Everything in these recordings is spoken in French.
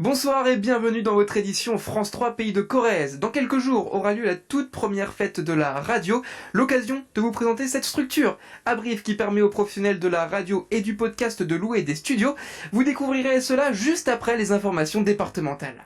Bonsoir et bienvenue dans votre édition France 3 Pays de Corrèze. Dans quelques jours aura lieu la toute première fête de la radio, l'occasion de vous présenter cette structure à Brive qui permet aux professionnels de la radio et du podcast de louer des studios. Vous découvrirez cela juste après les informations départementales.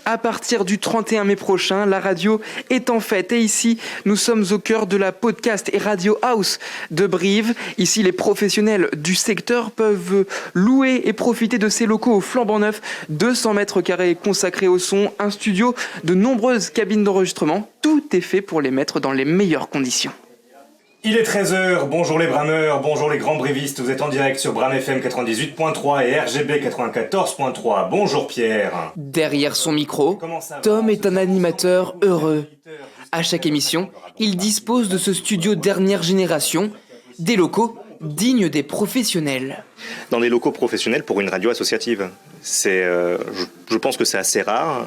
À partir du 31 mai prochain, la radio est en fête. Et ici, nous sommes au cœur de la podcast et radio house de Brive. Ici, les professionnels du secteur peuvent louer et profiter de ces locaux au flambant neuf. 200 mètres carrés consacrés au son, un studio, de nombreuses cabines d'enregistrement. Tout est fait pour les mettre dans les meilleures conditions. Il est 13h, bonjour les brameurs, bonjour les grands brivistes, vous êtes en direct sur Bram FM 98.3 et RGB 94.3, bonjour Pierre. Derrière son micro, Tom est un animateur heureux. À chaque émission, il dispose de ce studio dernière génération, des locaux dignes des professionnels. Dans des locaux professionnels pour une radio associative, je pense que c'est assez rare,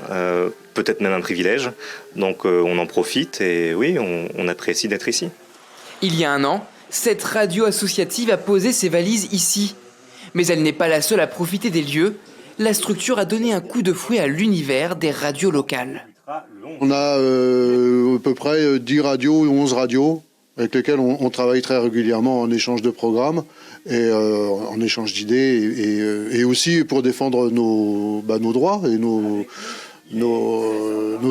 peut-être même un privilège, donc on en profite et oui, on apprécie d'être ici. Il y a un an, cette radio associative a posé ses valises ici. Mais elle n'est pas la seule à profiter des lieux. La structure a donné un coup de fouet à l'univers des radios locales. On a à peu près 10 radios ou 11 radios avec lesquelles on travaille très régulièrement en échange de programmes et en échange d'idées et aussi pour défendre nos droits et nos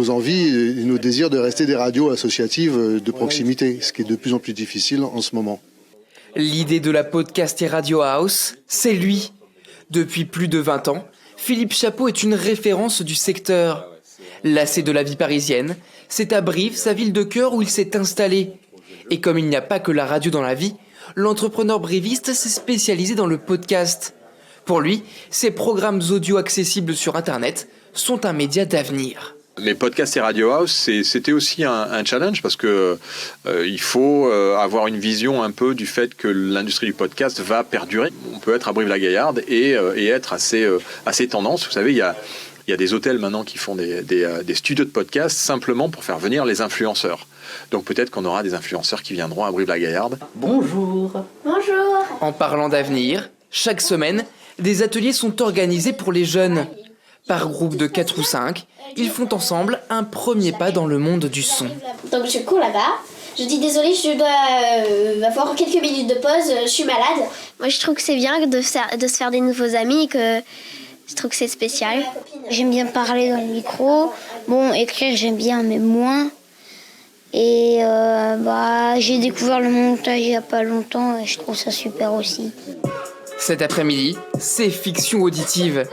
envies et nos désirs de rester des radios associatives de proximité, ce qui est de plus en plus difficile en ce moment. L'idée de la podcast et radio house, c'est lui. Depuis plus de 20 ans, Philippe Chapeau est une référence du secteur. Lassé de la vie parisienne, c'est à Brive, sa ville de cœur, où il s'est installé. Et comme il n'y a pas que la radio dans la vie, l'entrepreneur briviste s'est spécialisé dans le podcast. Pour lui, ces programmes audio accessibles sur Internet sont un média d'avenir. Les podcasts et Radio House, c'était aussi un challenge parce que il faut avoir une vision un peu du fait que l'industrie du podcast va perdurer. On peut être à Brive-la-Gaillarde et être assez tendance. Vous savez, il y a des hôtels maintenant qui font des studios de podcast simplement pour faire venir les influenceurs. Donc peut-être qu'on aura des influenceurs qui viendront à Brive-la-Gaillarde. Bonjour. Bonjour. En parlant d'avenir, chaque semaine, des ateliers sont organisés pour les jeunes. Par groupe de 4 ou 5, ils font ensemble un premier pas dans le monde du son. Donc je cours là-bas. Je dis désolé, je dois avoir quelques minutes de pause, je suis malade. Moi je trouve que c'est bien de se faire des nouveaux amis, que je trouve que c'est spécial. J'aime bien parler dans le micro. Bon, écrire j'aime bien, mais moins. Et j'ai découvert le montage il n'y a pas longtemps et je trouve ça super aussi. Cet après-midi, c'est fiction auditive.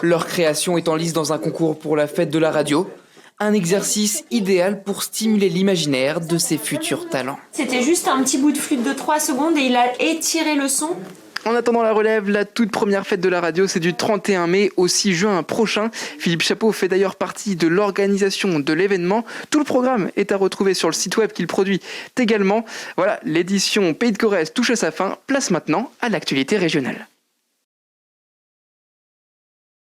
Leur création est en lice dans un concours pour la fête de la radio. Un exercice idéal pour stimuler l'imaginaire de ses futurs talents. C'était juste un petit bout de flûte de 3 secondes et il a étiré le son. En attendant la relève, la toute première fête de la radio, c'est du 31 mai au 6 juin prochain. Philippe Chapeau fait d'ailleurs partie de l'organisation de l'événement. Tout le programme est à retrouver sur le site web qu'il produit également. Voilà, l'édition Pays de Corrèze touche à sa fin. Place maintenant à l'actualité régionale.